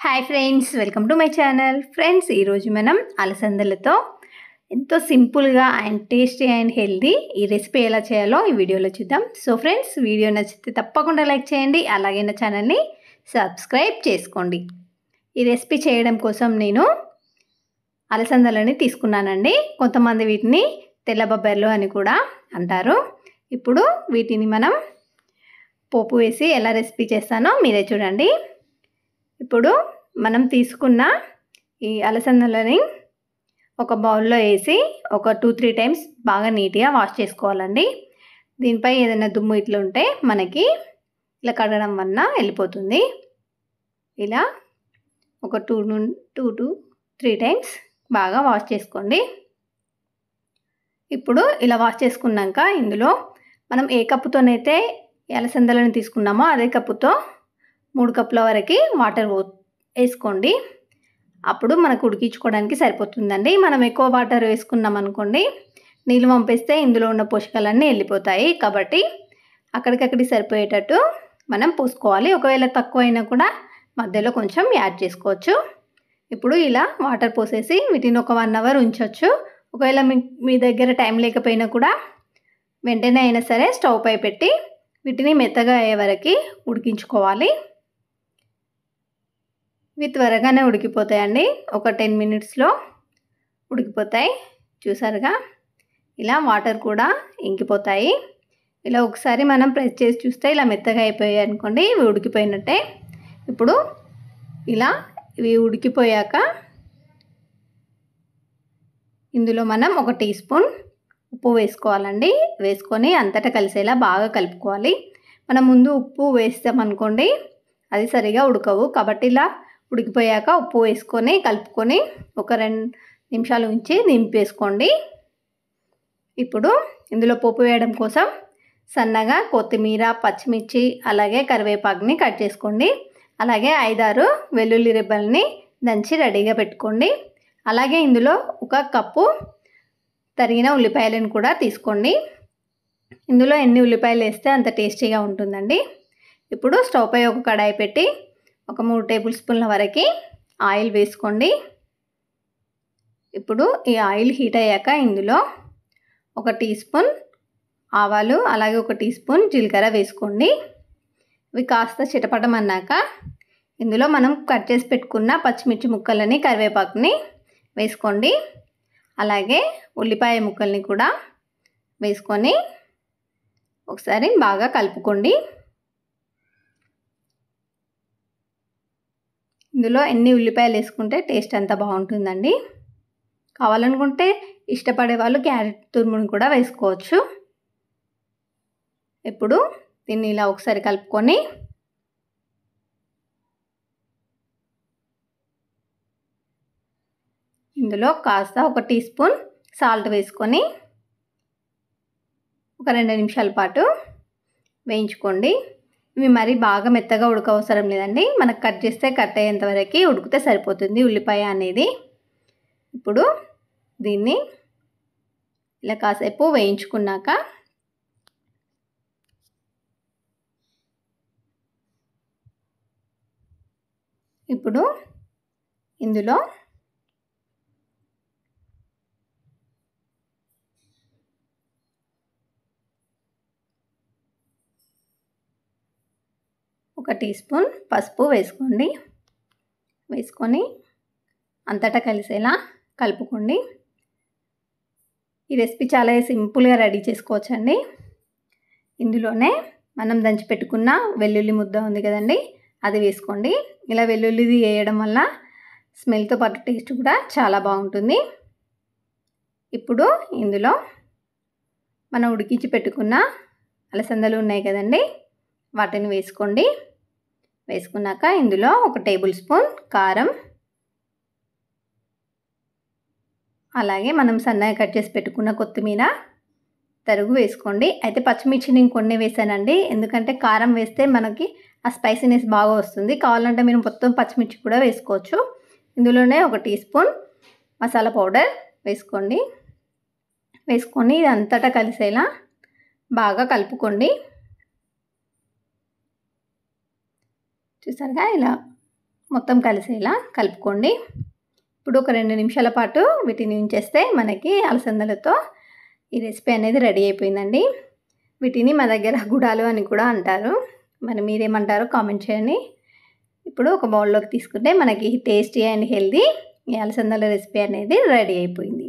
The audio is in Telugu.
Hi friends, welcome to my channel. Friends, ఈరోజు మనం అలసందలతో ఎంతో సింపుల్గా అండ్ టేస్టీ అండ్ హెల్దీ ఈ రెసిపీ ఎలా చేయాలో ఈ వీడియోలో చూద్దాం. సో ఫ్రెండ్స్, వీడియో నచ్చితే తప్పకుండా లైక్ చేయండి, అలాగే నా ఛానల్ని సబ్స్క్రైబ్ చేసుకోండి. ఈ రెసిపీ చేయడం కోసం నేను అలసందలని తీసుకున్నానండి. కొంతమంది వీటిని తెల్ల బొబ్బర్లు అని కూడా అంటారు. ఇప్పుడు వీటిని మనం పోపు వేసి ఎలా రెసిపీ చేస్తానో మీరే చూడండి. ఇప్పుడు మనం తీసుకున్న ఈ అలసందలని ఒక బౌల్లో వేసి ఒక 2-3 టైమ్స్ బాగా నీట్గా వాష్ చేసుకోవాలండి. దీనిపై ఏదైనా దుమ్ము ఇట్లా ఉంటే మనకి ఇలా కడగడం వల్ల వెళ్ళిపోతుంది. ఇలా ఒక 2 to 3 టైమ్స్ బాగా వాష్ చేసుకోండి. ఇప్పుడు ఇలా వాష్ చేసుకున్నాక ఇందులో మనం ఏ కప్పుతోనైతే అలసందలను తీసుకున్నామో అదే కప్పుతో 3 కప్పుల వరకు వాటర్ వేసుకోండి. అప్పుడు మనకు ఉడికించుకోవడానికి సరిపోతుందండి. మనం ఎక్కువ వాటర్ వేసుకున్నాం అనుకోండి, నీళ్ళు పంపిస్తే ఇందులో ఉన్న పోషకాలన్నీ వెళ్ళిపోతాయి. కాబట్టి అక్కడికక్కడికి సరిపోయేటట్టు మనం పోసుకోవాలి. ఒకవేళ తక్కువ అయినా కూడా మధ్యలో కొంచెం యాడ్ చేసుకోవచ్చు. ఇప్పుడు ఇలా వాటర్ పోసేసి వీటిని ఒక 1 అవర్ ఉంచవచ్చు. ఒకవేళ మీ దగ్గర టైం లేకపోయినా కూడా వెంటనే అయినా సరే స్టవ్ పై పెట్టి వీటిని మెత్తగా అయ్యే వరకు ఉడికించుకోవాలి. ఇవి త్వరగానే ఉడికిపోతాయండి. ఒక 10 మినిట్స్లో ఉడికిపోతాయి. చూసారుగా, ఇలా వాటర్ కూడా ఇంకిపోతాయి. ఇలా ఒకసారి మనం ప్రెస్ చేసి చూస్తే ఇలా మెత్తగా అయిపోయాయి అనుకోండి, ఇవి ఉడికిపోయినట్టే. ఇప్పుడు ఇలా ఇవి ఉడికిపోయాక ఇందులో మనం 1 టీ స్పూన్ ఉప్పు వేసుకోవాలండి. వేసుకొని అంతటా కలిసేలా బాగా కలుపుకోవాలి. మనం ముందు ఉప్పు వేస్తామనుకోండి, అది సరిగా ఉడకవు. కాబట్టి ఇలా ఉడికిపోయాక ఉప్పు వేసుకొని కలుపుకొని ఒక 2 నిమిషాలు ఉంచి దింపేసుకోండి. ఇప్పుడు ఇందులో పోపు వేయడం కోసం సన్నగా కొత్తిమీర, పచ్చిమిర్చి, అలాగే కరివేపాకుని కట్ చేసుకోండి. అలాగే 5-6 వెల్లుల్లి రెబ్బల్ని దంచి రెడీగా పెట్టుకోండి. అలాగే ఇందులో 1 కప్పు తరిగిన ఉల్లిపాయలను కూడా తీసుకోండి. ఇందులో ఎన్ని ఉల్లిపాయలు వేస్తే అంత టేస్టీగా ఉంటుందండి. ఇప్పుడు స్టవ్ పై ఒక కడాయి పెట్టి ఒక 3 టేబుల్ స్పూన్ల వరకు ఆయిల్ వేసుకోండి. ఇప్పుడు ఈ ఆయిల్ హీట్ అయ్యాక ఇందులో 1 టీ స్పూన్ ఆవాలు, అలాగే 1 టీ స్పూన్ జీలకర్ర వేసుకోండి. ఇవి కాస్త చిటపటమన్నాక ఇందులో మనం కట్ చేసి పెట్టుకున్న పచ్చిమిర్చి ముక్కలని, కరివేపాకుని వేసుకోండి. అలాగే ఉల్లిపాయ ముక్కల్ని కూడా వేసుకొని ఒకసారి బాగా కలుపుకోండి. ఇందులో ఎన్ని ఉల్లిపాయలు వేసుకుంటే టేస్ట్ అంత బాగుంటుందండి. కావాలనుకుంటే ఇష్టపడే వాళ్ళు క్యారెట్ తురుమును కూడా వేసుకోవచ్చు. ఇప్పుడు దీన్ని ఇలా ఒకసారి కలుపుకొని ఇందులో కాస్త 1 టీ స్పూన్ సాల్ట్ వేసుకొని ఒక 2 నిమిషాల పాటు వేయించుకోండి. ఇవి మరీ బాగా మెత్తగా ఉడకవసరం లేదండి. మనకు కట్ చేస్తే కట్ అయ్యేంత వరకు ఉడికితే సరిపోతుంది ఉల్లిపాయ అనేది. ఇప్పుడు దీన్ని ఇలా కాసేపు వేయించుకున్నాక ఇప్పుడు ఇందులో ఒక టీ స్పూన్ పసుపు వేసుకోండి. వేసుకొని అంతటా కలిసేలా కలుపుకోండి. ఈ రెసిపీ చాలా సింపుల్గా రెడీ చేసుకోవచ్చండి. ఇందులోనే మనం దంచి పెట్టుకున్న వెల్లుల్లి ముద్ద ఉంది కదండి, అది వేసుకోండి. ఇలా వెల్లుల్లిది వేయడం వల్ల స్మెల్తో పాటు టేస్ట్ కూడా చాలా బాగుంటుంది. ఇప్పుడు ఇందులో మనం ఉడికించి పెట్టుకున్న అలసందలు ఉన్నాయి కదండి, వాటిని వేసుకోండి. వేసుకున్నాక ఇందులో 1 టేబుల్ స్పూన్ కారం, అలాగే మనం సన్నగా కట్ చేసి పెట్టుకున్న కొత్తిమీర తరుగు వేసుకోండి. అయితే పచ్చిమిర్చిని ఇంకొన్ని వేసానండి, ఎందుకంటే కారం వేస్తే మనకి ఆ స్పైసీనెస్ బాగా వస్తుంది. కావాలంటే మీరు మొత్తం పచ్చిమిర్చి కూడా వేసుకోవచ్చు. ఇందులోనే 1 టీ స్పూన్ మసాలా పౌడర్ వేసుకోండి. వేసుకొని ఇది అంతటా కలిసేలా బాగా కలుపుకోండి. చూసారుగా, ఇలా మొత్తం కలిసేలా కలుపుకోండి. ఇప్పుడు ఒక 2 నిమిషాల పాటు వీటిని ఉంచేస్తే మనకి అలసందలతో ఈ రెసిపీ అనేది రెడీ అయిపోయిందండి. వీటిని మా దగ్గర గుడాలు అని కూడా అంటారు. మరి మీరేమంటారో కామెంట్ చేయండి. ఇప్పుడు ఒక బౌల్లోకి తీసుకుంటే మనకి టేస్టీ అండ్ హెల్దీ ఈ అలసందల రెసిపీ అనేది రెడీ అయిపోయింది.